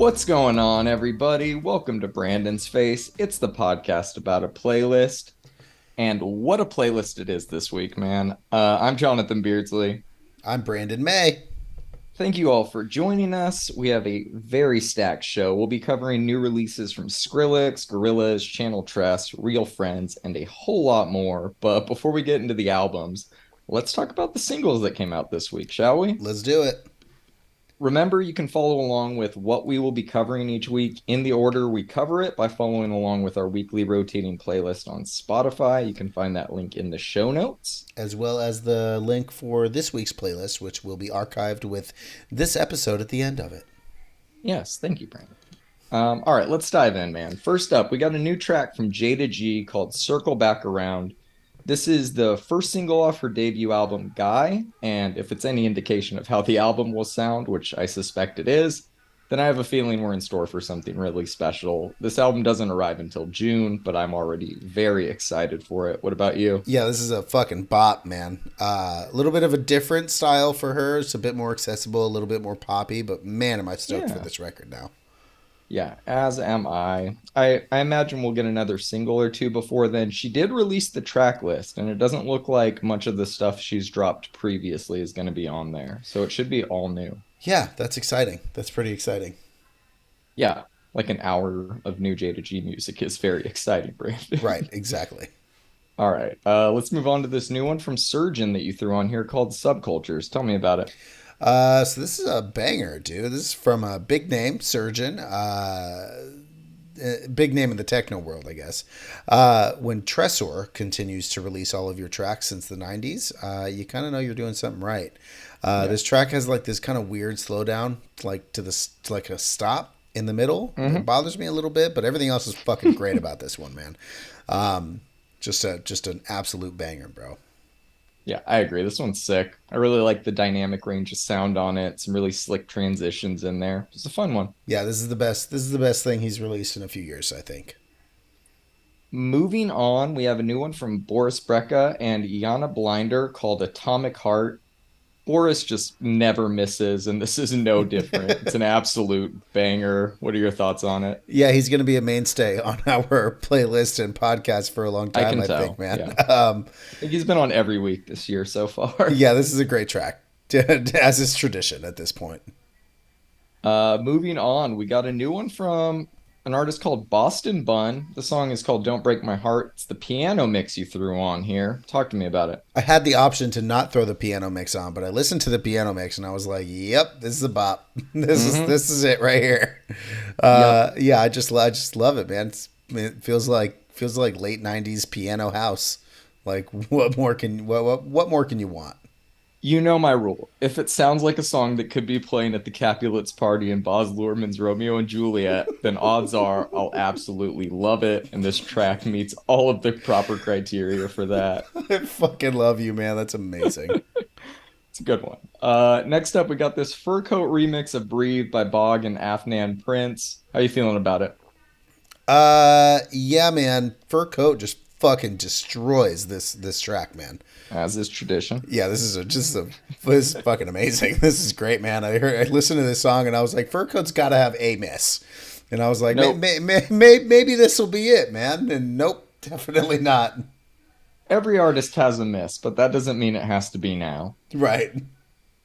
What's going on, everybody? Welcome to Brandon's Face. It's the podcast about a playlist. And what a playlist it is this week, man. I'm Jonathan Beardsley. I'm Brandon May. Thank you all for joining us. We have a very stacked show. We'll be covering new releases from Skrillex, Gorillaz, Channel Tress, Real Friends, and a whole lot more. But before we get into the albums, let's talk about the singles that came out this week, shall we? Let's do it. Remember, you can follow along with what we will be covering each week in the order we cover it by following along with our weekly rotating playlist on Spotify. You can find that link in the show notes. As well as the link for this week's playlist, which will be archived with this episode at the end of it. Yes, thank you, Brandon. All right, let's dive in, man. First up, we got a new track from Jayda G called Circle Back Around. This is the first single off her debut album, Guy, and if it's any indication of how the album will sound, which I suspect it is, then I have a feeling we're in store for something really special. This album doesn't arrive until June, but I'm already very excited for it. What about you? Yeah, this is a fucking bop, man. A little bit of a different style for her. It's a bit more accessible, a little bit more poppy, but man, am I stoked for this record now. Yeah, as am I. I imagine we'll get another single or two before then. She did release the track list, and it doesn't look like much of the stuff she's dropped previously is going to be on there. So it should be all new. Yeah, that's exciting. That's pretty exciting. Yeah, like an hour of new Jayda G music is very exciting, Brandon. Right, exactly. All right, let's move on to this new one from Surgeon that you threw on here called Subcultures. Tell me about it. So this is a banger, dude. This is from a big name, Surgeon. Big name in the techno world, I guess. When Tresor continues to release all of your tracks since the 90s, you kind of know you're doing something right. This track has like this kind of weird slowdown, like to like a stop in the middle. It bothers me a little bit, but everything else is fucking great about this one, man. Just an absolute banger, bro. Yeah, I agree. This one's sick. I really like the dynamic range of sound on it. Some really slick transitions in there. It's a fun one. Yeah, this is the best. This is the best thing he's released in a few years, I think. Moving on, we have a new one from Boris Brejcha and Yana Blinder called Atomic Heart. Boris just never misses, and this is no different. It's an absolute banger. What are your thoughts on it? Yeah, he's going to be a mainstay on our playlist and podcast for a long time, I think, man. Yeah. I think he's been on every week this year so far. Yeah, this is a great track, as is tradition at this point. Moving on, we got a new one from an artist called Boston Bun. The song is called Don't Break My Heart. It's the piano mix you threw on here. Talk to me about it. I had the option to not throw the piano mix on, but I listened to the piano mix and I was like, "Yep, this is a bop. This is it right here." Yeah, I just love it, man. It feels like late '90s piano house. Like, what more can you want? You know my rule. If it sounds like a song that could be playing at the Capulets party in Baz Luhrmann's Romeo and Juliet, then odds are I'll absolutely love it, and this track meets all of the proper criteria for that. I fucking love you, man. That's amazing. It's a good one. Next up, we got this Fur Coat remix of Breathe by Bog and Afnan Prince. How you feeling about it? Yeah, man. Fur Coat just fucking destroys this track, man. As is tradition. Yeah, this is fucking amazing. This is great, man. I listened to this song and I was like, Fur Coat's got to have a miss, and I was like, nope. Maybe this will be it, man. And nope, definitely not. Every artist has a miss, but that doesn't mean it has to be now. Right.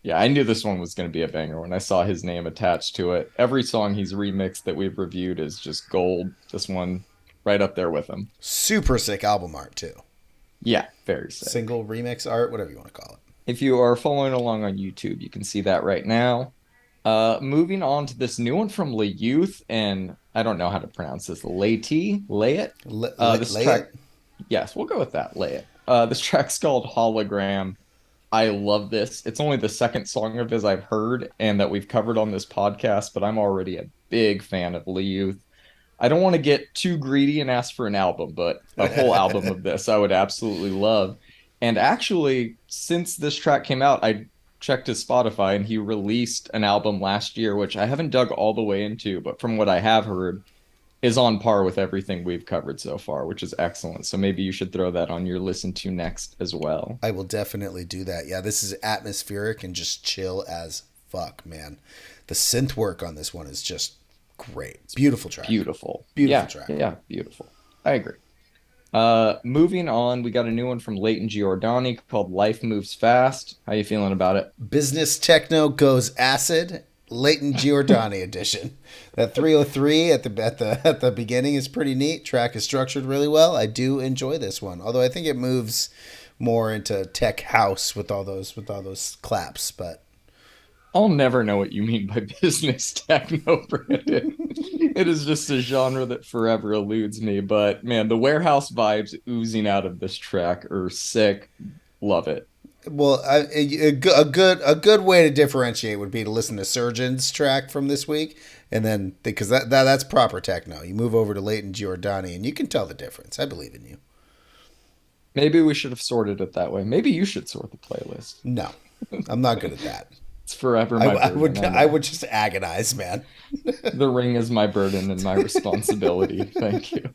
Yeah, I knew this one was going to be a banger when I saw his name attached to it. Every song he's remixed that we've reviewed is just gold. This one, right up there with him. Super sick album art, too. Yeah, very sick. Single remix art, whatever you want to call it. If you are following along on YouTube, you can see that right now. Moving on to this new one from LeyeT, and I don't know how to pronounce this. LeyeT? This track. Yes, we'll go with that. LeyeT. This track's called Hologram. I love this. It's only the second song of his I've heard and that we've covered on this podcast, but I'm already a big fan of LeyeT. I don't want to get too greedy and ask for an album, but a whole album of this I would absolutely love. And actually, since this track came out, I checked his Spotify and he released an album last year, which I haven't dug all the way into, but from what I have heard, is on par with everything we've covered so far, which is excellent. So maybe you should throw that on your listen to next as well. I will definitely do that. Yeah, this is atmospheric and just chill as fuck, man. The synth work on this one is just great. Beautiful track. Beautiful. Beautiful Yeah, track. yeah, beautiful. I agree. Moving on, we got a new one from Layton Giordani called Life Moves Fast. How you feeling about it? Business techno goes acid. Layton Giordani edition. That 303 at the beginning is pretty neat. Track is structured really well. I do enjoy this one, although I think it moves more into tech house with all those claps. But I'll never know what you mean by business techno, Brandon. It is just a genre that forever eludes me. But man, the warehouse vibes oozing out of this track are sick. Love it. well, a good way to differentiate would be to listen to Surgeon's track from this week, and then because that's proper techno. You move over to Layton Giordani, and you can tell the difference. I believe in you. Maybe we should have sorted it that way. Maybe you should sort the playlist. No, I'm not good at that. It's forever my burden. I would just agonize, man. The ring is my burden and my responsibility. Thank you.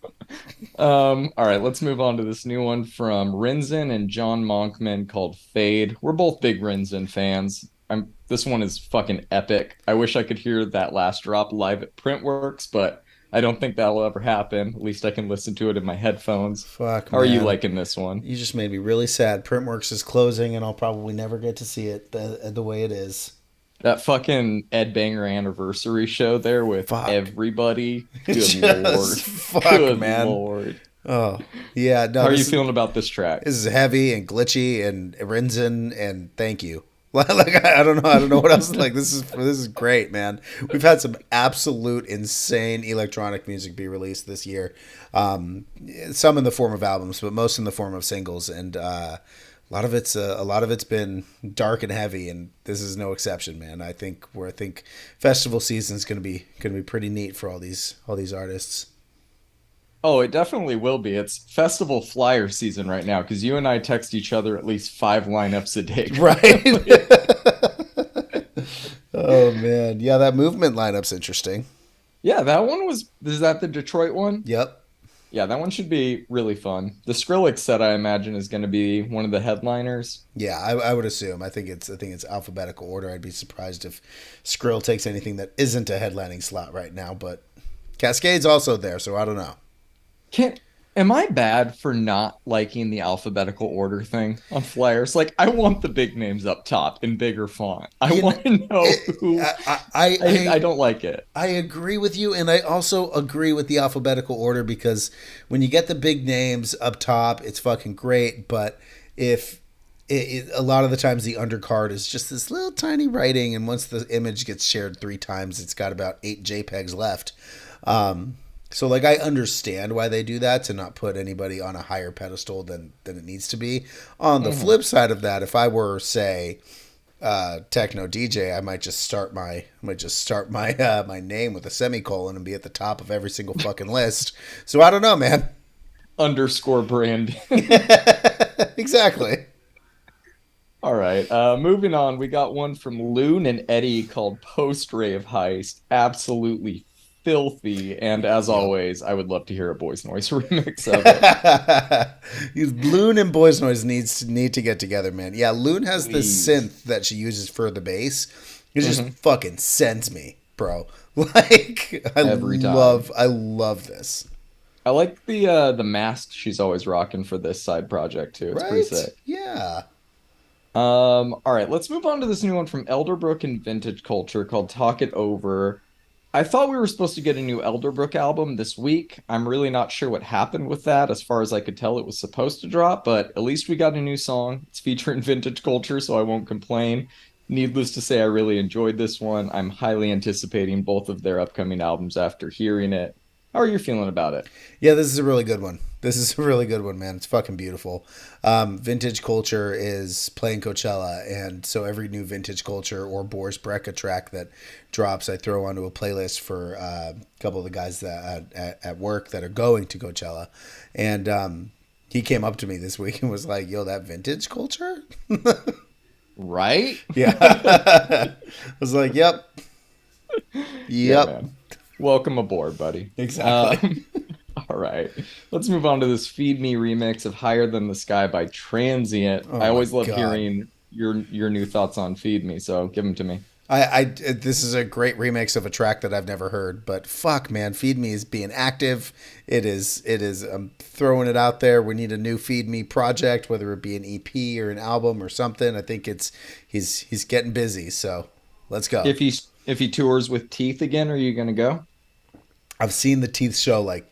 All right, let's move on to this new one from Rinzen and John Monkman called Fade. We're both big Rinzen fans. This one is fucking epic. I wish I could hear that last drop live at Printworks, but I don't think that'll ever happen. At least I can listen to it in my headphones. Fuck, How are you man. liking this one? You just made me really sad. Printworks is closing, and I'll probably never get to see it the way it is. That fucking Ed Banger anniversary show there with Fuck. everybody. Good Just lord. fuck, Good man. Lord. Oh, yeah. No, How are you feeling about this track? This is heavy and glitchy and Rinzen, and thank you. Like I don't know what else. Like this is great, man. We've had some absolute insane electronic music be released this year. Some in the form of albums, but most in the form of singles, and a lot of it's been dark and heavy, and this is no exception, man. I think festival season is gonna be pretty neat for all these artists. Oh, it definitely will be. It's festival flyer season right now because you and I text each other at least 5 lineups a day. Right. Oh man, yeah, that movement lineup's interesting. Yeah, is that the Detroit one? Yep. Yeah, that one should be really fun. The Skrillex set, I imagine, is going to be one of the headliners. Yeah, I would assume. I think it's alphabetical order. I'd be surprised if Skrill takes anything that isn't a headlining slot right now, but Cascade's also there, so I don't know. Am I bad for not liking the alphabetical order thing on flyers? Like, I want the big names up top in bigger font. I want to know who. I don't like it. I agree with you, and I also agree with the alphabetical order because when you get the big names up top, it's fucking great. But if a lot of the times the undercard is just this little tiny writing, and once the image gets shared 3 times, it's got about 8 JPEGs left. So, like, I understand why they do that, to not put anybody on a higher pedestal than it needs to be. On the flip side of that, if I were, say, techno DJ, I might just start my my name with a semicolon and be at the top of every single fucking list. So I don't know, man. Underscore brand. Exactly. All right. Moving on, we got one from Loon and Eddie called Post-Rave Heist. Absolutely filthy, and as always, I would love to hear a Boys Noise remix of it. Loon and Boys Noise need to get together, man. Yeah, Loon has this synth that she uses for the bass. It just fucking sends me, bro. Like I love this. I like the mask she's always rocking for this side project too. It's pretty sick. Yeah. All right, let's move on to this new one from Elderbrook and Vintage Culture called Talk It Over. I thought we were supposed to get a new Elderbrook album this week. I'm really not sure what happened with that. As far as I could tell, it was supposed to drop, but at least we got a new song. It's featuring Vintage Culture, so I won't complain. Needless to say, I really enjoyed this one. I'm highly anticipating both of their upcoming albums after hearing it. How are you feeling about it? Yeah, this is a really good one. Man. It's fucking beautiful. Vintage Culture is playing Coachella, and so every new Vintage Culture or Boris Brejcha track that drops, I throw onto a playlist for a couple of the guys that at work that are going to Coachella. And he came up to me this week and was like, "Yo, that Vintage Culture?" Right? Yeah. I was like, "Yep." Yeah, welcome aboard, buddy. Exactly. All right. Let's move on to this Feed Me remix of Higher Than the Sky by Transient. I always love hearing your new thoughts on Feed Me, so give them to me. This is a great remix of a track that I've never heard, but fuck, man, Feed Me is being active. It is. I'm throwing it out there. We need a new Feed Me project, whether it be an EP or an album or something. I think he's getting busy. So let's go. If he tours with Teeth again, are you gonna go? I've seen the Teeth show like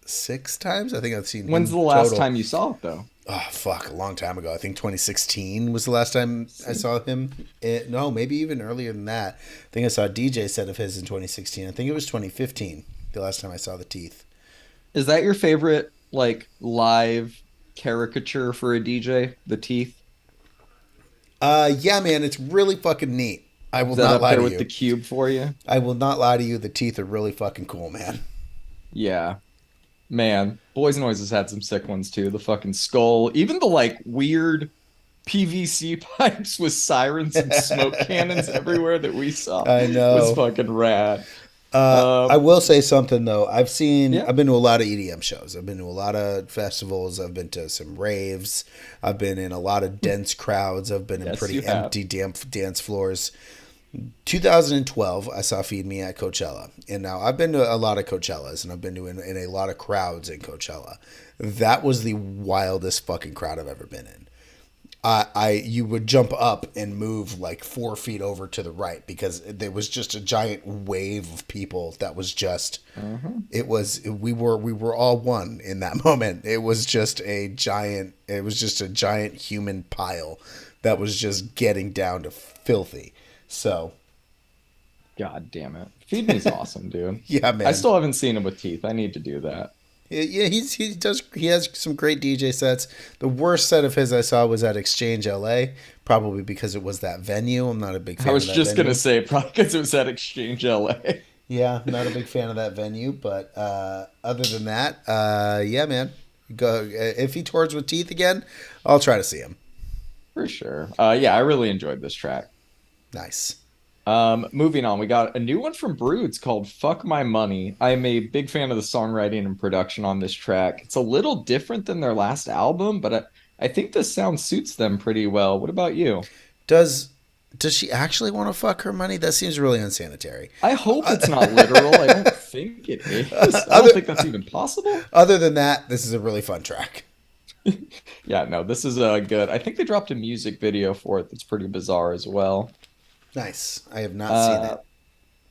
6 times. I think I've seen. When's the last time you saw it though? Oh, fuck, a long time ago. I think 2016 was the last time I saw him. No, maybe even earlier than that. I think I saw a DJ set of his in 2016. I think it was 2015, the last time I saw the Teeth. Is that your favorite, like, live caricature for a DJ, the Teeth? Yeah, man, it's really fucking neat. I will Is that not up lie there to with you. the cube for you? I will not lie to you. The Teeth are really fucking cool, man. Yeah. Man, Boys Noise has had some sick ones too. The fucking skull, even the like weird PVC pipes with sirens and smoke cannons everywhere that we saw I was know. fucking rad. I will say something though. Yeah. I've been to a lot of EDM shows. I've been to a lot of festivals. I've been to some raves. I've been in a lot of dense crowds. I've been in Yes, pretty you have. empty dance floors. 2012, I saw Feed Me at Coachella. And now I've been to a lot of Coachellas and I've been to in a lot of crowds in Coachella. That was the wildest fucking crowd I've ever been in. You would jump up and move like 4 feet over to the right because there was just a giant wave of people that was just we were all one in that moment. It was just a giant human pile that was just getting down to filthy. So God damn it. Feed Me's awesome, dude. yeah, man. I still haven't seen him with Teeth. I need to do that. Yeah, he has some great DJ sets. The worst set of his I saw was at Exchange LA, probably because it was that venue. I'm not a big fan I was of that just venue. gonna say probably because it was at Exchange LA. Yeah, not a big fan of that venue, but other than that, yeah, man. Go if he tours with Teeth again, I'll try to see him. For sure. Yeah, I really enjoyed this track. Nice. Moving on, we got a new one from BROODS called Fuck My Money. I'm a big fan of the songwriting and production on this track. It's a little different than their last album, but I think this sound suits them pretty well. What about you? Does she actually want to fuck her money? That seems really unsanitary. I hope it's not literal. I don't think it is. I don't Other, think that's even possible. other than that, this is a really fun track. Yeah, no, this is good. I think they dropped a music video for it that's pretty bizarre as well. Nice. I have not seen Uh, it.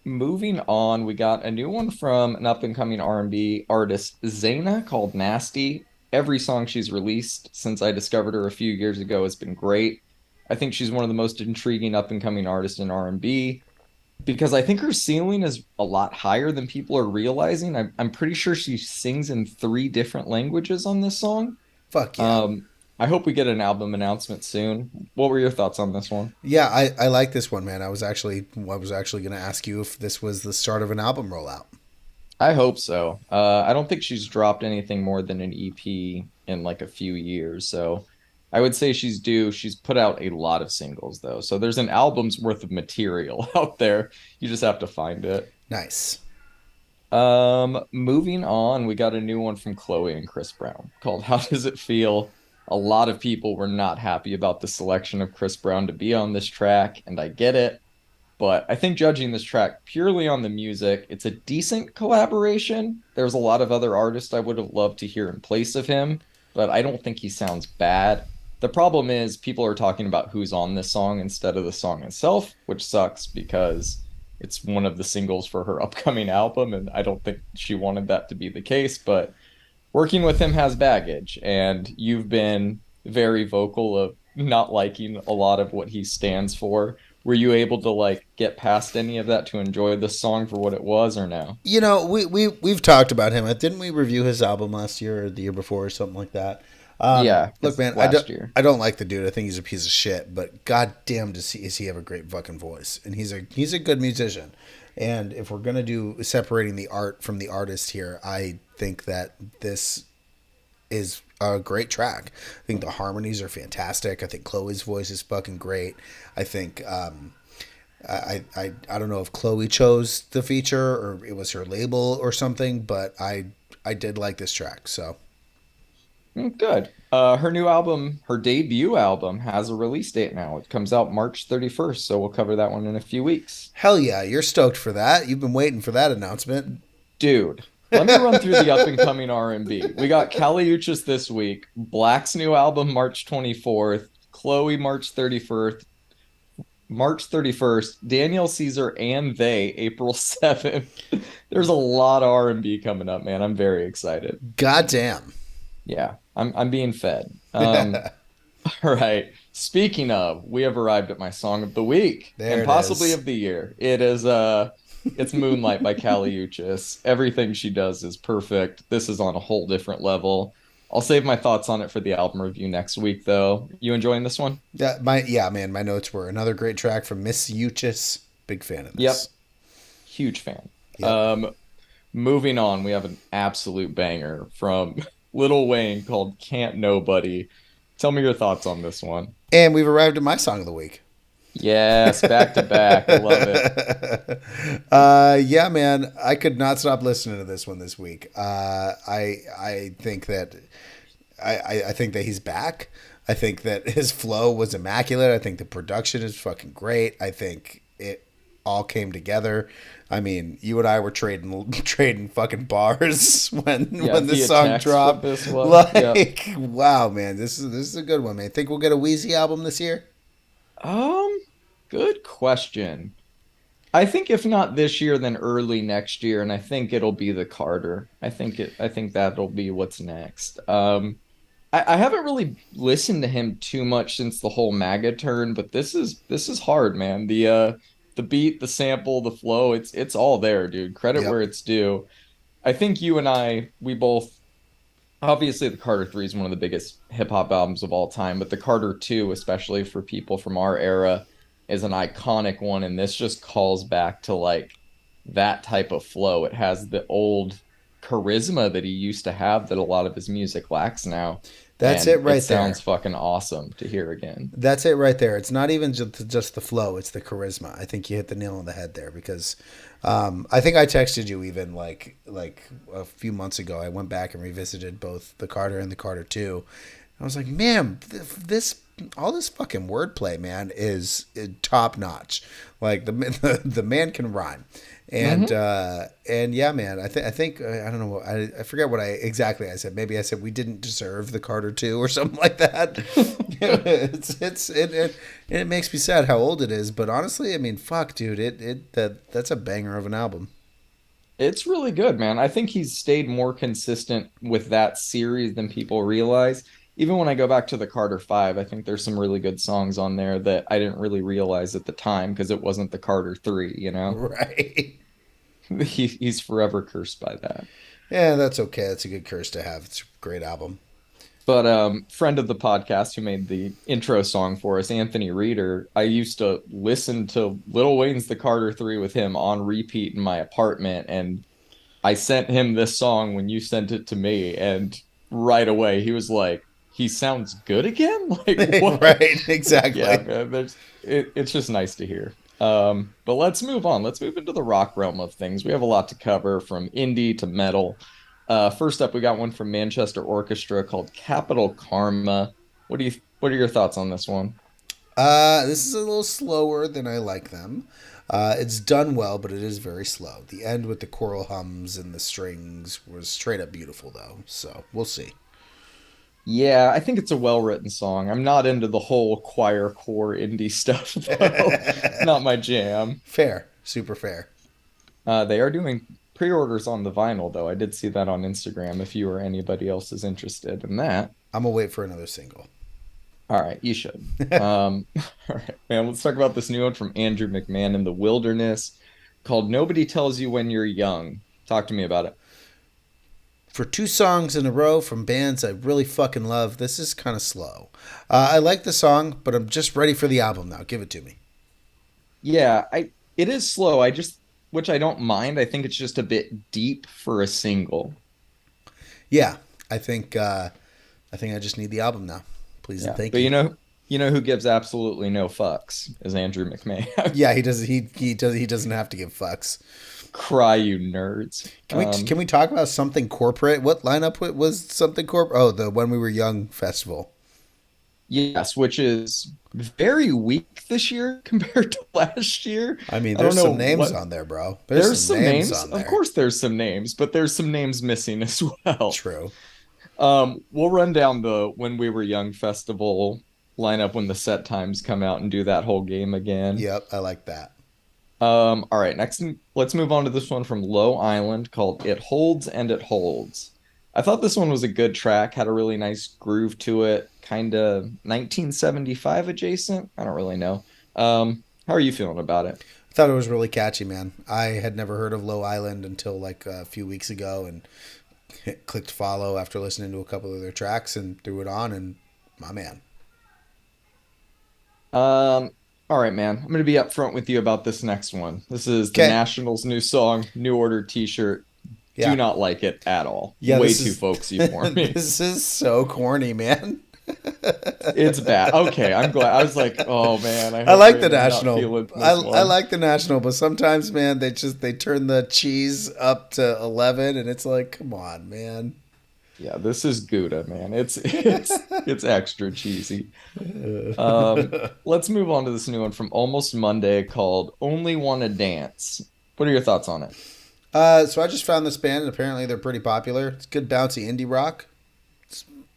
Moving on, we got a new one from an up-and-coming R&B artist, Zeina, called Nasty. Every song she's released since I discovered her a few years ago has been great. I think she's one of the most intriguing up-and-coming artists in R&B because I think her ceiling is a lot higher than people are realizing. I'm pretty sure she sings in 3 different languages on this song. Fuck yeah. I hope we get an album announcement soon. What were your thoughts on this one? Yeah, I like this one, man. I was actually going to ask you if this was the start of an album rollout. I hope so. I don't think she's dropped anything more than an EP in like a few years. So I would say she's due. She's put out a lot of singles though. So there's an album's worth of material out there. You just have to find it. Nice. Moving on, we got a new one from Chloe and Chris Brown called How Does It Feel? A lot of people were not happy about the selection of Chris Brown to be on this track, and I get it. But I think judging this track purely on the music, it's a decent collaboration. There's a lot of other artists I would have loved to hear in place of him, but I don't think he sounds bad. The problem is people are talking about who's on this song instead of the song itself, which sucks because it's one of the singles for her upcoming album, and I don't think she wanted that to be the case, but working with him has baggage, and you've been very vocal of not liking a lot of what he stands for. Were you able to like get past any of that to enjoy the song for what it was or no? You know, we've talked about him. Didn't we review his album last year or the year before or something like that? Yeah, Look, man, last year. I don't like the dude. I think he's a piece of shit. But goddamn, does he have a great fucking voice? And he's a good musician. And if we're gonna do separating the art from the artist here, I think that this is a great track. I think the harmonies are fantastic. I think Chloe's voice is fucking great. I think I don't know if Chloe chose the feature or it was her label or something, but I did like this track. So Good. Her new album, her debut album, has a release date now. It comes out March 31st, so we'll cover that one in a few weeks. Hell yeah, you're stoked for that. You've been waiting for that announcement. Dude, let me run through the up and coming R&B. We got Uchis this week, Black's new album March 24th, Chloe March 31st, Daniel Caesar and They April 7th. There's a lot of R&B coming up, man. I'm very excited. Goddamn. Yeah, I'm being fed. All right. Speaking of, we have arrived at my song of the week and possibly of the year. It's Moonlight by Uchis. Everything she does is perfect. This is on a whole different level. I'll save my thoughts on it for the album review next week, though. You enjoying this one? Yeah, man. My notes were another great track from Miss Uchis. Big fan of this. Yep, huge fan. Yep. Moving on, we have an absolute banger from Lil Wayne called "Kant Nobody." Tell me your thoughts on this one. And we've arrived at my song of the week. Yes, back to back. I love it. Yeah, man. I could not stop listening to this one this week. I think that I think that he's back. I think that his flow was immaculate. I think the production is fucking great. I think it all came together. I mean, you and I were trading fucking bars when this song dropped. Wow, man, this is a good one, man. Think we'll get a Wheezy album this year? Good question. I think if not this year, then early next year, and I think it'll be the Carter. I think that'll be what's next. I haven't really listened to him too much since the whole MAGA turn, but this is hard, man. The beat, the sample, the flow, it's all there, dude. Credit where it's due. I think you and we both, obviously the Carter 3 is one of the biggest hip hop albums of all time, but the Carter 2, especially for people from our era, is an iconic one, and this just calls back to like that type of flow. It has the old charisma that he used to have that a lot of his music lacks now. That's it right there. It sounds fucking awesome to hear again. That's it right there. It's not even just the flow, it's the charisma. I think you hit the nail on the head there because I think I texted you even like a few months ago. I went back and revisited both the Carter and the Carter 2. I was like, man, all this fucking wordplay, man, is top notch. Like the man can rhyme. And and yeah, man, I think I don't know, I forget what exactly I said. Maybe I said we didn't deserve the Carter 2 or something like that. It makes me sad how old it is, but honestly, I mean, fuck, dude, that's a banger of an album. It's really good, man. I think he's stayed more consistent with that series than people realize. Even when I go back to the Carter 5, I think there's some really good songs on there that I didn't really realize at the time because it wasn't the Carter 3, you know? Right. He's forever cursed by that. Yeah, that's okay. That's a good curse to have. It's a great album. But friend of the podcast who made the intro song for us, Anthony Reeder, I used to listen to Lil Wayne's The Carter 3 with him on repeat in my apartment, and I sent him this song when you sent it to me, and right away he was like, he sounds good again? Like, what? Right, exactly. Yeah, man, it's just nice to hear. But let's move on. Let's move into the rock realm of things. We have a lot to cover, from indie to metal. First up, we got one from Manchester Orchestra called Capital Karma. What are your thoughts on this one? This is a little slower than I like them. It's done well, but it is very slow. The end with the choral hums and the strings was straight up beautiful, though. So we'll see. Yeah, I think it's a well-written song. I'm not into the whole choir core indie stuff, though. Not my jam. Fair. Super fair. They are doing pre-orders on the vinyl, though. I did see that on Instagram if you or anybody else is interested in that. I'm going to wait for another single. All right, you should. All right, man, let's talk about this new one from Andrew McMahon in the Wilderness called Nobody Tells You When You're Young. Talk to me about it. For 2 songs in a row from bands I really fucking love, this is kind of slow. I like the song, but I'm just ready for the album now. Give it to me. Yeah, it is slow. Which I don't mind. I think it's just a bit deep for a single. Yeah, I think I just need the album now. Please and thank you. But you know who gives absolutely no fucks is Andrew McMahon. Yeah, he does. He doesn't have to give fucks. Cry, you nerds. Can we talk about something corporate? What lineup was something corporate? Oh, the When We Were Young festival. Yes, which is very weak this year compared to last year. I mean, I don't there's know some names what. on there, bro. There's There's some some names names. on Of there. course, there's some names, but there's some names missing as well. True. We'll run down the When We Were Young festival lineup when the set times come out and do that whole game again. Yep, I like that. All right, next, let's move on to this one from Low Island called It Holds and It Holds. I thought this one was a good track, had a really nice groove to it, kind of 1975 adjacent. I don't really know. How are you feeling about it? I thought it was really catchy, man. I had never heard of Low Island until like a few weeks ago, and clicked follow after listening to a couple of their tracks and threw it on, and my man. All right, man. I'm gonna be upfront with you about this next one. This is the Okay. Nationals' new song, New Order T-shirt. Do Yeah. not like it at all. Yeah, Way this too is folksy for me. this is so corny, man. It's bad. Okay, I'm glad. I was like, oh man, I hope like the Raymond's not National. feeling this I one. like the National, but sometimes, man, they turn the cheese up to 11, and it's like, come on, man. Yeah, this is Gouda, man. It's extra cheesy. Let's move on to this new one from Almost Monday called Only Wanna Dance. What are your thoughts on it? So I just found this band, and apparently they're pretty popular. It's good, bouncy indie rock.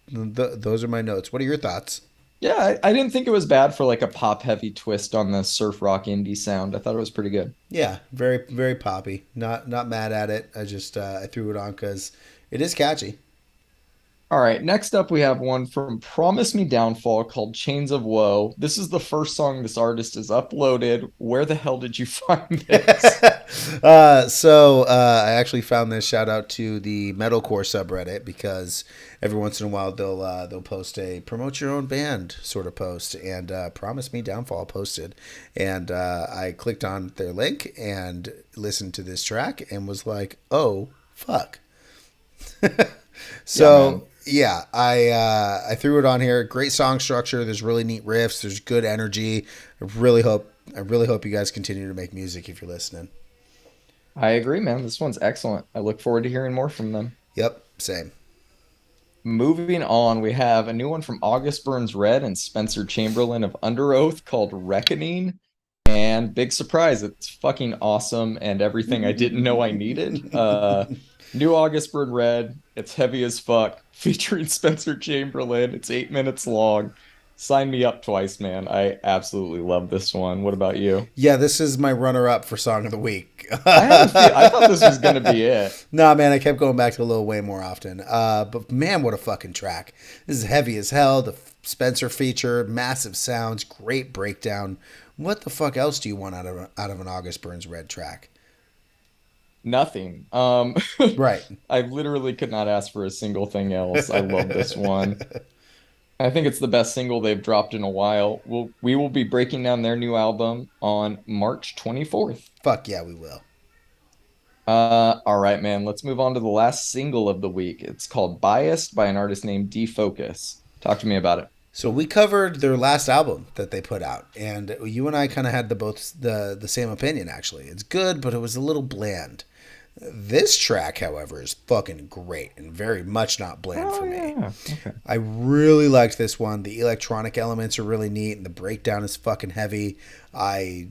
Those are my notes. What are your thoughts? Yeah, I didn't think it was bad for like a pop heavy twist on the surf rock indie sound. I thought it was pretty good. Yeah, very very poppy. Not mad at it. I just I threw it on because it is catchy. All right, next up we have one from Promise Me Downfall called Chains of Woe. This is the first song this artist has uploaded. Where the hell did you find this? I actually found this. Shout out to the metalcore subreddit, because every once in a while they'll post a promote your own band sort of post, and Promise Me Downfall posted, and I clicked on their link and listened to this track and was like, oh fuck. So yeah, I threw it on here. Great song structure. There's really neat riffs. There's good energy. I really hope you guys continue to make music if you're listening. I agree, man. This one's excellent. I look forward to hearing more from them. Yep, same. Moving on, we have a new one from August Burns Red and Spencer Chamberlain of Under Oath called Reckoning. And big surprise, it's fucking awesome and everything I didn't know I needed. New August Burn Red. It's heavy as fuck. Featuring Spencer Chamberlain. It's 8 minutes long. Sign me up twice, man. I absolutely love this one. What about you? Yeah, this is my runner-up for Song of the Week. I thought this was gonna be it. Nah, man, I kept going back to Lil Wayne more often. But man, what a fucking track. This is heavy as hell. The Spencer feature, massive sounds, great breakdown. What the fuck else do you want out of an August Burns Red track? Nothing. Right. I literally could not ask for a single thing else. I love this one. I think it's the best single they've dropped in a while. We will be breaking down their new album on March 24th. Fuck yeah, we will. All right, man. Let's move on to the last single of the week. It's called Biased by an artist named Defocus. Talk to me about it. So we covered their last album that they put out, and you and I kind of had the same opinion, actually. It's good, but it was a little bland. This track, however, is fucking great and very much not bland for me. Yeah. Okay. I really liked this one. The electronic elements are really neat, and the breakdown is fucking heavy. I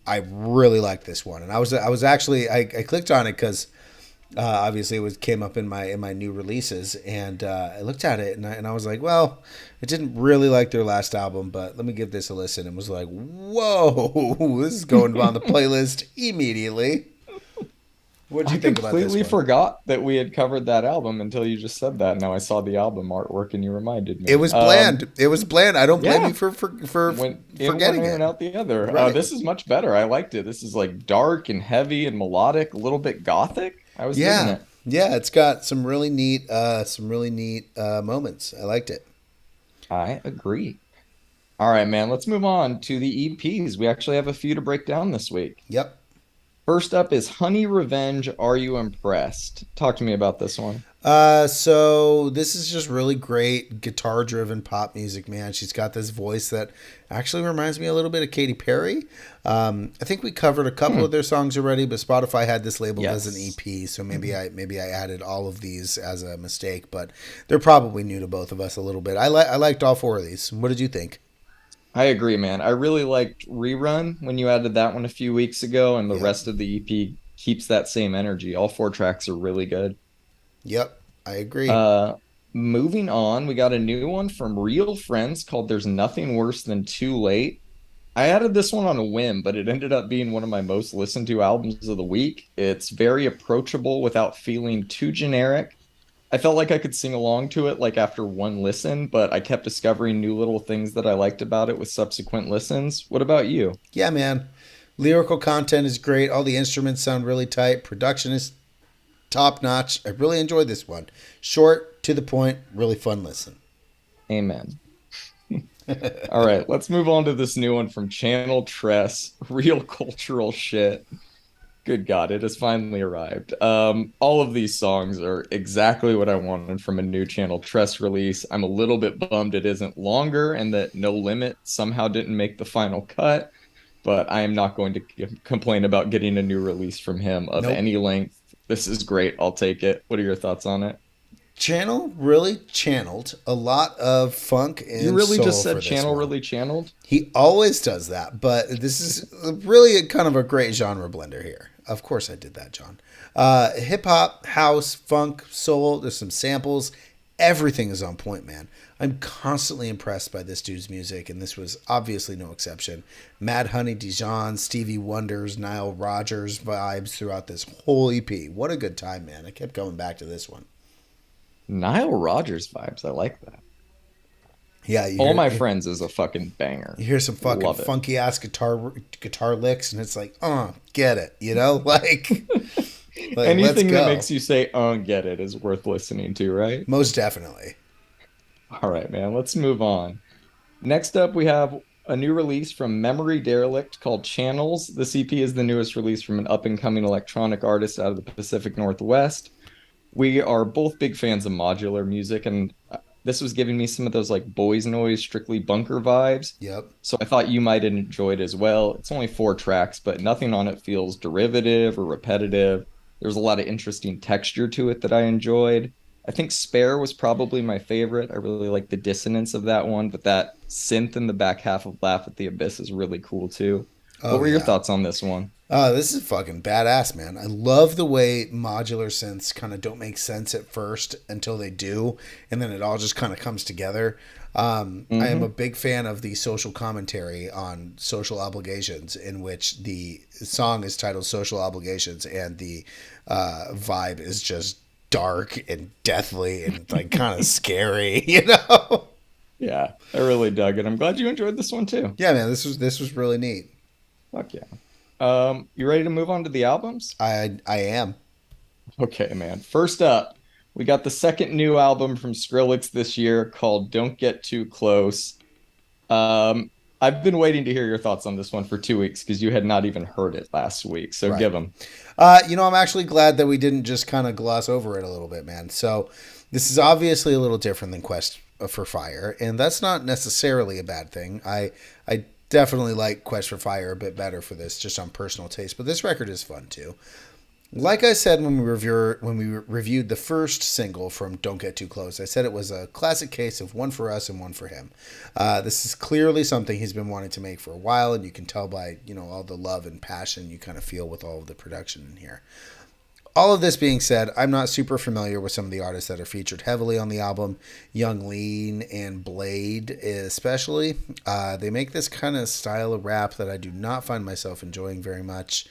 really liked this one, and I was actually I clicked on it because obviously it came up in my new releases, and I looked at it and I was like, well, I didn't really like their last album, but let me give this a listen, and was like, whoa, this is going on the playlist immediately. What'd you think about this one? I completely forgot that we had covered that album until you just said that. Now I saw the album artwork and you reminded me. It was bland. It was bland. I don't blame you for Went forgetting one it. and out the other. Right. This is much better. I liked it. This is like dark and heavy and melodic, a little bit gothic. I was digging it. Yeah, it's got some really neat moments. I liked it. I agree. All right, man. Let's move on to the EPs. We actually have a few to break down this week. Yep. First up is Honey Revenge. Are you impressed? Talk to me about this one. So this is just really great guitar-driven pop music, man. She's got this voice that actually reminds me a little bit of Katy Perry. I think we covered a couple of their songs already, but Spotify had this labeled as an EP, so maybe I added all of these as a mistake, but they're probably new to both of us a little bit. I liked all four of these. What did you think? I agree, man. I really liked Rerun when you added that one a few weeks ago, and the Yep. rest of the EP keeps that same energy. All four tracks are really good. Yep, I agree. Uh, Moving on, we got a new one from Real Friends called There's Nothing Worse Than Too Late. I added this one on a whim, but it ended up being one of my most listened to albums of the week. It's very approachable without feeling too generic. I felt like I could sing along to it like after one listen, but I kept discovering new little things that I liked about it with subsequent listens. What about you? Yeah, man. Lyrical content is great. All the instruments sound really tight. Production is top notch. I really enjoyed this one. Short, to the point, really fun listen. Amen. All right, let's move on to this new one from Channel Tress. Real cultural shit. Good God, it has finally arrived. All of these songs are exactly what I wanted from a new Channel Tress release. I'm a little bit bummed it isn't longer and that No Limit somehow didn't make the final cut, but I am not going to complain about getting a new release from him of Nope. any length. This is great. I'll take it. What are your thoughts on it? Channel really channeled a lot of funk You and really soul just for said this channel one. really channeled? He always does that, but this is really kind of a great genre blender here. Of course, I did that, John. Hip hop, house, funk, soul. There's some samples. Everything is on point, man. I'm constantly impressed by this dude's music, and this was obviously no exception. Mad Honey Dijon, Stevie Wonder's, Nile Rodgers vibes throughout this whole EP. What a good time, man. I kept going back to this one. Nile Rodgers vibes. I like that. Yeah, All My Friends is a fucking banger. you hear some fucking Love it. funky ass guitar licks, and it's like, get it, like let's Anything that go. makes you say, get it is worth listening to, right? Most definitely. All right, man, let's move on. Next up, we have a new release from Memory Derelict called Channels. This EP is the newest release from an up and coming electronic artist out of the Pacific Northwest. We are both big fans of modular music, and this was giving me some of those like Boys Noise, Strictly Bunker vibes. Yep. So I thought you might enjoy it as well. It's only four tracks, but nothing on it feels derivative or repetitive. There's a lot of interesting texture to it that I enjoyed. I think Spare was probably my favorite. I really like the dissonance of that one, but that synth in the back half of Laugh at the Abyss is really cool too. What Oh were your yeah. thoughts on this one? This is fucking badass, man. I love the way modular synths kind of don't make sense at first until they do, and then it all just kind of comes together. I am a Hmm. big fan of the social commentary on social obligations, in which the song is titled "Social Obligations," and the vibe is just dark and deathly and like kind of scary, Yeah, I really dug it. I'm glad you enjoyed this one too. Yeah, man, this was really neat. Fuck yeah. You ready to move on to the albums? I am. Okay, man. First up, we got the second new album from Skrillex this year called Don't Get Too Close. I've been waiting to hear your thoughts on this one for 2 weeks because you had not even heard it last week. So Right. give them. I'm actually glad that we didn't just kind of gloss over it a little bit, man. So this is obviously a little different than Quest for Fire, and that's not necessarily a bad thing. I definitely like Quest for Fire a bit better for this, just on personal taste. But this record is fun too. Like I said when we reviewed the first single from Don't Get Too Close, I said it was a classic case of one for us and one for him. This is clearly something he's been wanting to make for a while, and you can tell by all the love and passion you kind of feel with all of the production in here. All of this being said, I'm not super familiar with some of the artists that are featured heavily on the album. Young Lean and Blade, especially. They make this kind of style of rap that I do not find myself enjoying very much.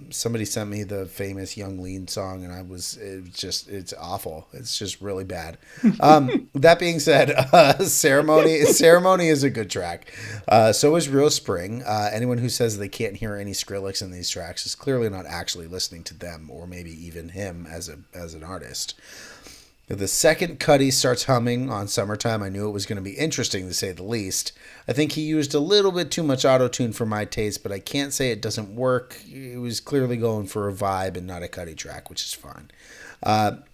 Somebody sent me the famous Young Lean song, and it's awful. It's just really bad. That being said, Ceremony is a good track. So is Real Spring. Anyone who says they can't hear any Skrillex in these tracks is clearly not actually listening to them, or maybe even him as an artist. The second Cuddy starts humming on Summertime, I knew it was going to be interesting to say the least. I think he used a little bit too much auto-tune for my taste, but I can't say it doesn't work. It was clearly going for a vibe and not a Cuddy track, which is fine.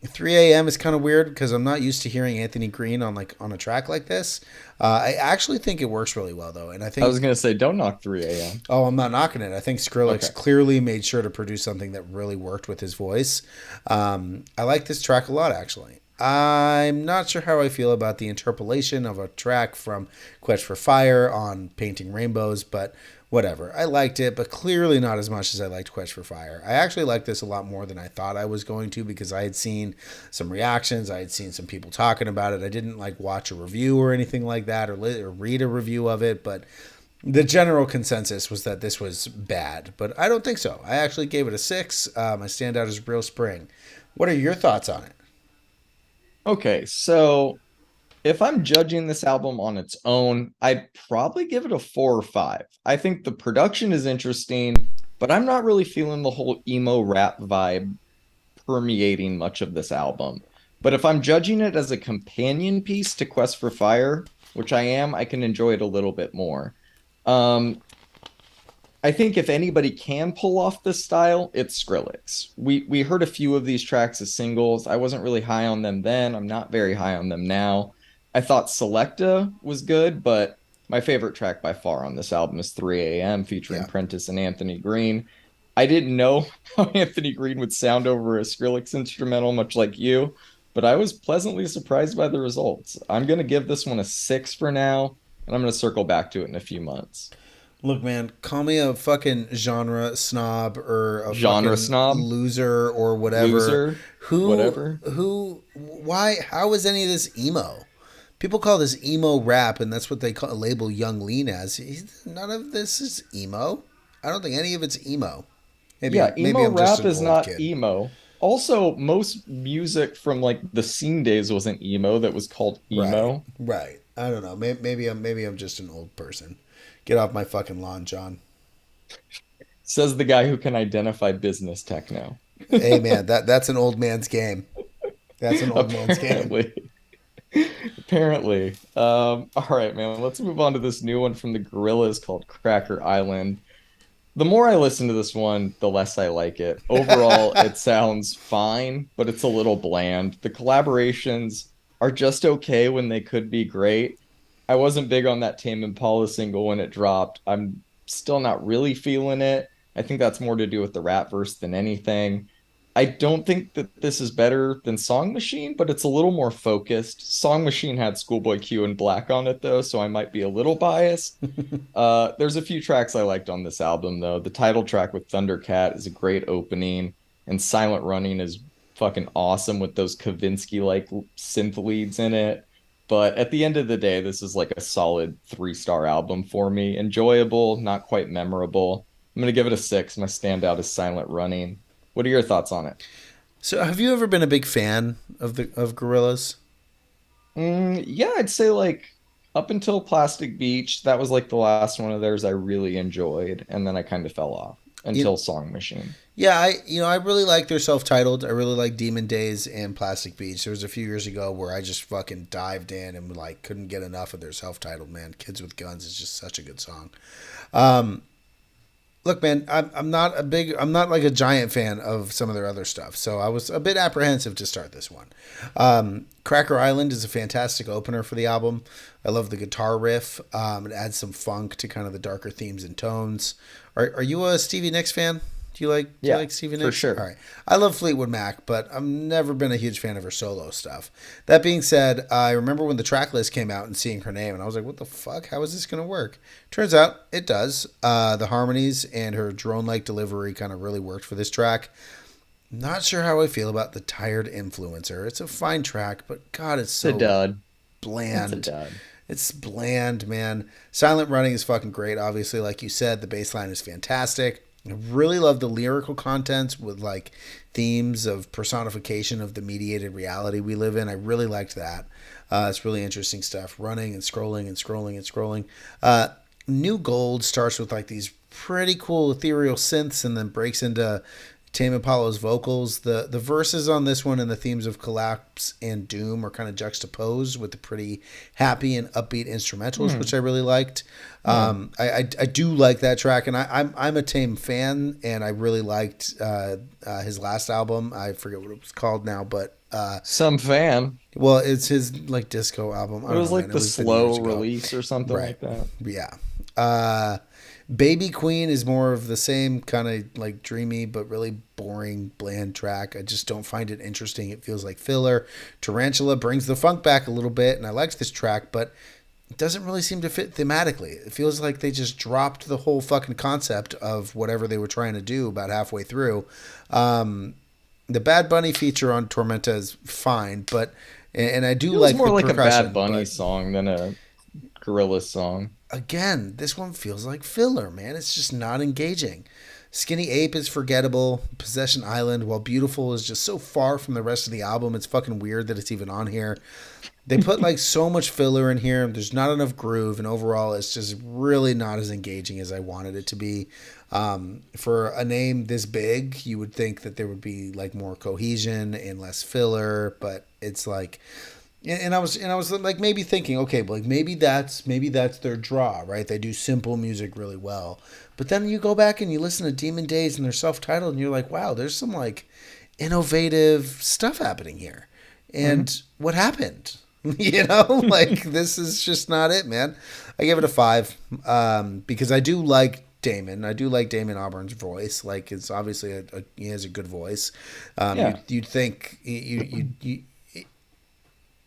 3 a.m. is kind of weird because I'm not used to hearing Anthony Green on a track like this. I actually think it works really well though, and I think I was gonna say don't knock 3 a.m. Oh, I'm not knocking it. I think Skrillex clearly made sure to produce something that really worked with his voice. I like this track a lot actually. I'm not sure how I feel about the interpolation of a track from Quest for Fire on Painting Rainbows, but whatever. I liked it, but clearly not as much as I liked Quest for Fire. I actually liked this a lot more than I thought I was going to because I had seen some reactions. I had seen some people talking about it. I didn't watch a review or anything like that or read a review of it, but the general consensus was that this was bad. But I don't think so. I actually gave it a 6. My standout is Real Spring. What are your thoughts on it? Okay, so if I'm judging this album on its own, I'd probably give it a 4 or 5. I think the production is interesting, but I'm not really feeling the whole emo rap vibe permeating much of this album. But if I'm judging it as a companion piece to Quest for Fire, which I am, I can enjoy it a little bit more. Um, I think if anybody can pull off this style, it's Skrillex. We heard a few of these tracks as singles. I wasn't really high on them then. I'm not very high on them now. I thought Selecta was good, but my favorite track by far on this album is 3 a.m. featuring Prentice and Anthony Green. I didn't know how Anthony Green would sound over a Skrillex instrumental, much like you, but I was pleasantly surprised by the results. I'm going to give this one a 6 for now, and I'm going to circle back to it in a few months. Look, man, call me a fucking genre snob or a genre fucking snob, loser or whatever. Loser, whatever. Why? How is any of this emo? People call this emo rap, and that's what they label Young Lean as. None of this is emo. I don't think any of it's emo. Maybe emo rap is not emo. Also, most music from the scene days wasn't emo. That was called emo. Right. I don't know. Maybe I'm just an old person. Get off my fucking lawn, John. Says the guy who can identify business techno. Hey, man, that's an old man's game. That's an old man's game. Apparently. All right, man. Let's move on to this new one from the Gorillaz called Cracker Island. The more I listen to this one, the less I like it. Overall, it sounds fine, but it's a little bland. The collaborations are just okay when they could be great. I wasn't big on that Tame Impala single when it dropped. I'm still not really feeling it. I think that's more to do with the rap verse than anything. I don't think that this is better than Song Machine, but it's a little more focused. Song Machine had Schoolboy Q and Black on it, though, so I might be a little biased. There's a few tracks I liked on this album, though. The title track with Thundercat is a great opening, and Silent Running is fucking awesome with those Kavinsky-like synth leads in it. But at the end of the day, this is a solid 3-star album for me. Enjoyable, not quite memorable. I'm going to give it a 6. My standout is Silent Running. What are your thoughts on it? So have you ever been a big fan of Gorillaz? Yeah, I'd say up until Plastic Beach, that was the last one of theirs I really enjoyed. And then I kind of fell off until Song Machine. Yeah, I really like their self-titled. I really like Demon Days and Plastic Beach. There was a few years ago where I just fucking dived in and couldn't get enough of their self-titled, man. Kids with Guns is just such a good song. Look, man, I'm not a giant fan of some of their other stuff, so I was a bit apprehensive to start this one. Cracker Island is a fantastic opener for the album. I love the guitar riff. It adds some funk to kind of the darker themes and tones. Are you a Stevie Nicks fan? Do you like Stevie Nicks? For sure. All right. I love Fleetwood Mac, but I've never been a huge fan of her solo stuff. That being said, I remember when the track list came out and seeing her name, and I was like, what the fuck? How is this going to work? Turns out it does. The harmonies and her drone-like delivery kind of really worked for this track. Not sure how I feel about The Tired Influencer. It's a fine track, but God, it's so bland. It's a dud. It's bland, man. Silent Running is fucking great, obviously. Like you said, the bass line is fantastic. I really love the lyrical contents with themes of personification of the mediated reality we live in. I really liked that. It's really interesting stuff. Running and scrolling and scrolling and scrolling. New Gold starts with these pretty cool ethereal synths and then breaks into Tame Impala's vocals. The verses on this one and the themes of collapse and doom are kind of juxtaposed with the pretty happy and upbeat instrumentals, which I really liked. I do like that track, and I'm a Tame fan, and I really liked his last album. I forget what it was called now, but Some fan. well, it's his like disco album. It was like the slow release or something like that. Yeah. Baby Queen is more of the same kind of like dreamy but really boring, bland track. I just don't find it interesting. It feels like filler. Tarantula brings the funk back a little bit, and I liked this track, but it doesn't really seem to fit thematically. It feels like they just dropped the whole fucking concept of whatever they were trying to do about halfway through. The Bad Bunny feature on Tormenta is fine, but and I do like more the like a Bad percussion, Bunny song than a Gorillaz song. Again, this one feels like filler, man. It's just not engaging. Skinny Ape is forgettable. Possession Island, while beautiful, is just so far from the rest of the album. It's fucking weird that it's even on here. They put like so much filler in here. There's not enough groove, and overall, it's just really not as engaging as I wanted it to be. For a name this big, you would think that there would be like more cohesion and less filler, but it's like. And I was like maybe thinking, okay, but like maybe that's their draw, right? They do simple music really well. But then you go back and you listen to Demon Days and they're self-titled and you're like, wow, there's some like innovative stuff happening here. And what happened? Like this is just not it, man. I give it a 5 because I do like Damon. I do like Damon Albarn's voice. Like it's obviously he has a good voice. You'd think you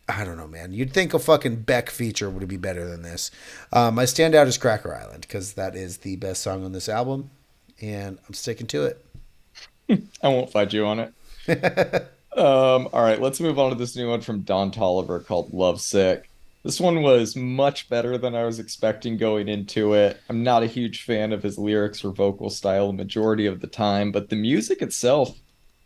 I don't know, man. You'd think a fucking Beck feature would be better than this. My standout is Cracker Island because that is the best song on this album, and I'm sticking to it. I won't fight you on it. All right, let's move on to this new one from Don Toliver called Lovesick. This one was much better than I was expecting going into it. I'm not a huge fan of his lyrics or vocal style the majority of the time, but the music itself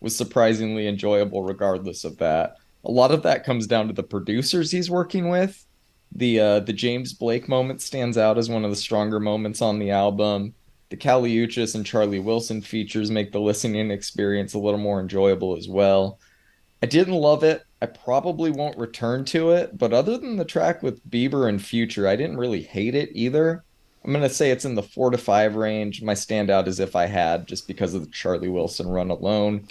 was surprisingly enjoyable regardless of that. A lot of that comes down to the producers he's working with. The James Blake moment stands out as one of the stronger moments on the album. The Uchis and Charlie Wilson features make the listening experience a little more enjoyable as well. I didn't love it. I probably won't return to it, but other than the track with Bieber and Future, I didn't really hate it either. I'm going to say it's in the 4 to 5 range. My standout is If I Had, just because of the Charlie Wilson run alone.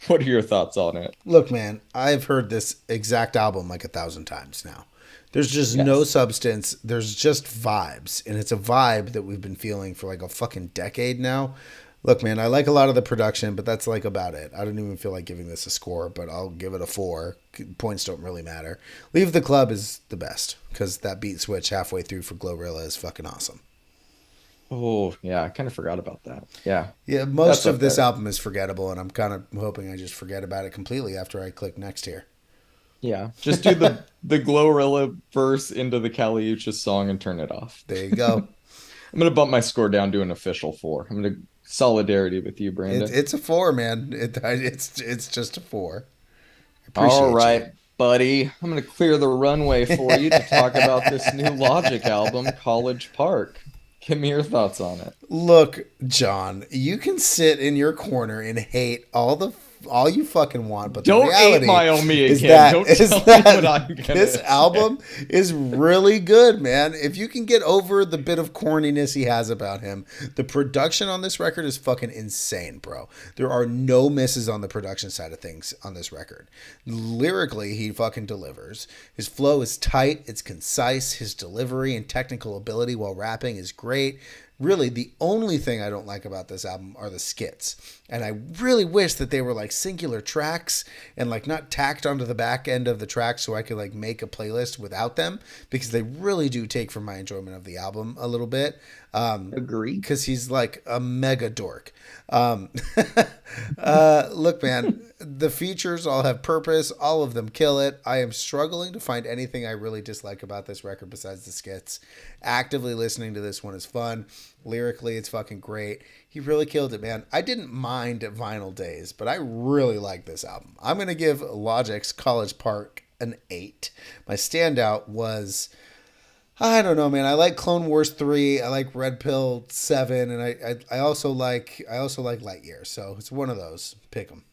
What are your thoughts on it? Look, man, I've heard this exact album like 1,000 times now. There's just no substance. There's just vibes. And it's a vibe that we've been feeling for like a fucking decade now. Look, man, I like a lot of the production, but that's like about it. I don't even feel like giving this a score, but I'll give it a 4. Points don't really matter. Leave the Club is the best because that beat switch halfway through for Glorilla is fucking awesome. Oh, yeah, I kind of forgot about that. Yeah. Yeah, most of this album is forgettable, and I'm kind of hoping I just forget about it completely after I click next here. Yeah, just do the Glorilla verse into the Caliuchis song and turn it off. There you go. I'm going to bump my score down to an official 4. I'm going to solidarity with you, Brandon. It's a 4, man. It's just a 4. All right, buddy. I'm going to clear the runway for you to talk about this new Logic album, College Park. Give me your thoughts on it. Look, John, you can sit in your corner and hate all you fucking want, but don't the reality hate me is again. This album is really good, man. If you can get over the bit of corniness he has about him, the production on this record is fucking insane, bro. There are no misses on the production side of things on this record. Lyrically, he fucking delivers. His flow is tight, it's concise. His delivery and technical ability while rapping is great. Really, the only thing I don't like about this album are the skits. And I really wish that they were like singular tracks and like not tacked onto the back end of the track so I could like make a playlist without them, because they really do take from my enjoyment of the album a little bit. Agree. Because he's like a mega dork. Look, man, the features all have purpose. All of them kill it. I am struggling to find anything I really dislike about this record besides the skits. Actively listening to this one is fun. Lyrically, it's fucking great. He really killed it, man. I didn't mind Vinyl Days, but I really like this album. I'm going to give Logic's College Park an 8. My standout was I don't know, man. I like Clone Wars 3. I like Red Pill 7, and I also like Lightyear. So it's one of those. Pick them.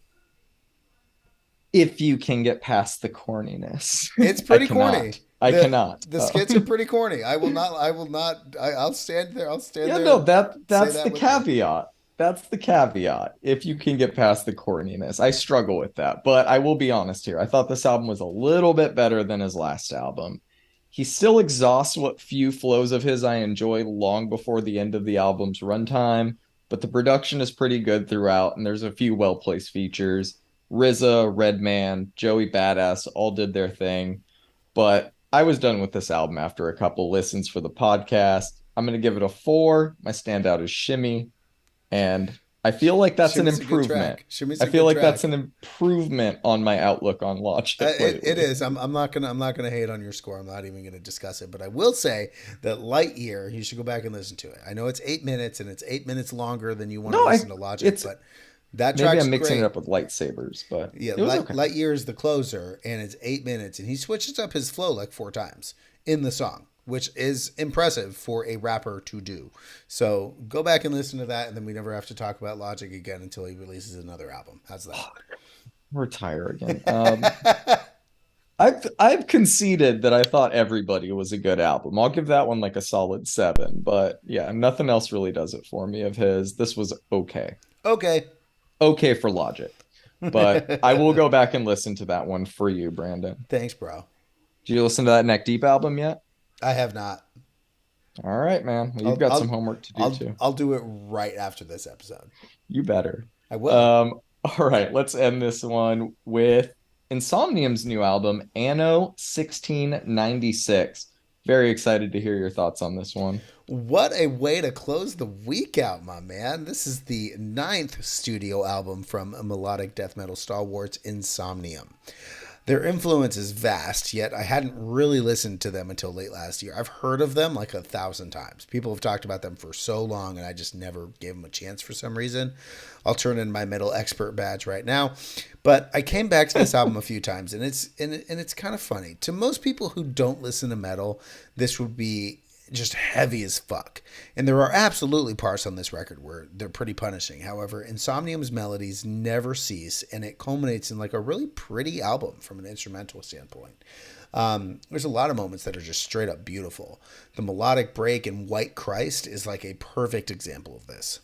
If you can get past the corniness. It's I pretty corny. cannot. I cannot. The skits are pretty corny. I will not. I will not. I'll stand there. I'll stand Yeah, there no, and say that's that the with you. caveat. That's the caveat. If you can get past the corniness, I struggle with that. But I will be honest here. I thought this album was a little bit better than his last album. He still exhausts what few flows of his I enjoy long before the end of the album's runtime, but the production is pretty good throughout, and there's a few well-placed features. RZA, Redman, Joey Badass all did their thing. But I was done with this album after a couple listens for the podcast. I'm going to give it a 4. My standout is Shimmy. And I feel like that's an Shimmy's a good improvement. track. Shimmy's I a feel good like that's track. an improvement on my outlook on Logic It lately. is. I'm not gonna hate on your score. I'm not even gonna discuss it. But I will say that Lightyear, you should go back and listen to it. I know it's 8 minutes and it's 8 minutes longer than you want to No, listen to Logic, it's but that maybe track's I'm mixing it great. up with lightsabers, but Yeah, it was okay. Lightyear is the closer, and it's 8 minutes, and he switches up his flow like 4 times in the song, which is impressive for a rapper to do. So go back and listen to that, and then we never have to talk about Logic again until he releases another album. How's Retire again. that? I've conceded that I thought Everybody was a good album. I'll give that one like a solid 7, but yeah, nothing else really does it for me of his. This was okay. Okay. Okay for Logic. But I will go back and listen to that one for you, Brandon. Thanks, bro. Did you listen to that Neck Deep album yet? I have not. All right, man. Well, you've got some homework to do too. I'll do it right after this episode. You better. I will. All right, let's end this one with Insomnium's new album, Anno 1696. Very excited to hear your thoughts on this one. What a way to close the week out, my man. This is the 9th studio album from melodic death metal stalwarts Insomnium. Their influence is vast, yet I hadn't really listened to them until late last year. I've heard of them like 1,000 times. People have talked about them for so long, and I just never gave them a chance for some reason. I'll turn in my metal expert badge right now. But I came back to this album a few times, and it's kind of funny. To most people who don't listen to metal, this would be just heavy as fuck. And there are absolutely parts on this record where they're pretty punishing. However, Insomnium's melodies never cease, and it culminates in like a really pretty album from an instrumental standpoint. There's a lot of moments that are just straight up beautiful. The melodic break in White Christ is like a perfect example of this.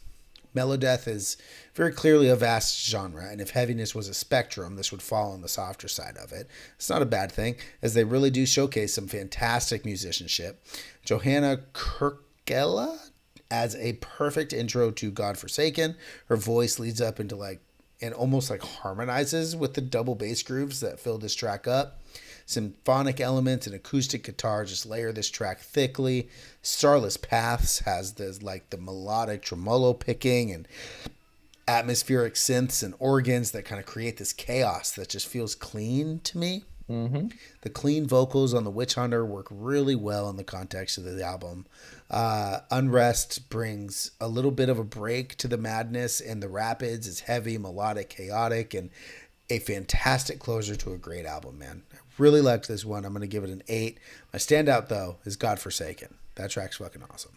Melodeath is very clearly a vast genre, and if heaviness was a spectrum, this would fall on the softer side of it. It's not a bad thing, as they really do showcase some fantastic musicianship. Johanna Kirkella adds a perfect intro to Godforsaken. Her voice leads up into like, and almost like harmonizes with the double bass grooves that fill this track up. Symphonic elements and acoustic guitar just layer this track thickly. Starless Paths has the melodic tremolo picking and atmospheric synths and organs that kind of create this chaos that just feels clean to me. Mm-hmm. The clean vocals on The Witch Hunter work really well in the context of the album. Unrest brings a little bit of a break to the madness, and The Rapids is heavy, melodic, chaotic, and a fantastic closer to a great album, man. I really liked this one. I'm going to give it an 8. My standout, though, is Godforsaken. That track's fucking awesome.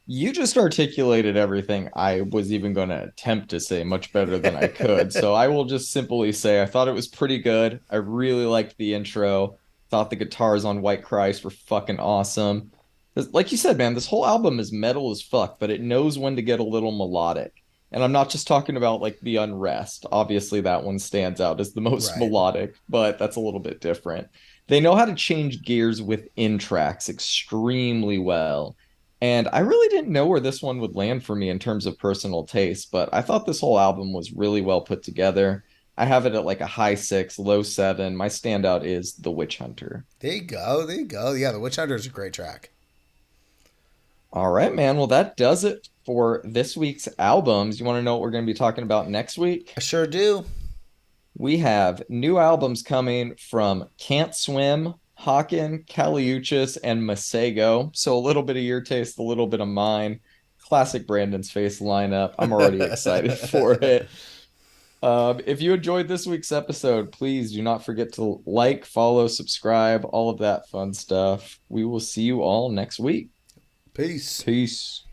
You just articulated everything I was even going to attempt to say much better than I could. So I will just simply say I thought it was pretty good. I really liked the intro. Thought the guitars on White Christ were fucking awesome. Like you said, man, this whole album is metal as fuck, but it knows when to get a little melodic. And I'm not just talking about like the Unrest. Obviously, that one stands out as the most Right. melodic, but that's a little bit different. They know how to change gears within tracks extremely well. And I really didn't know where this one would land for me in terms of personal taste, but I thought this whole album was really well put together. I have it at like a high 6, low 7. My standout is The Witch Hunter. There you go. There you go. Yeah, The Witch Hunter is a great track. All right, man. Well, that does it for this week's albums. You want to know what we're going to be talking about next week? I sure do. We have new albums coming from Can't Swim, Hawken, Uchis, and Masego. So a little bit of your taste, a little bit of mine. Classic Brandon's Face lineup. I'm already excited for it. If you enjoyed this week's episode, please do not forget to like, follow, subscribe, all of that fun stuff. We will see you all next week. Peace. Peace.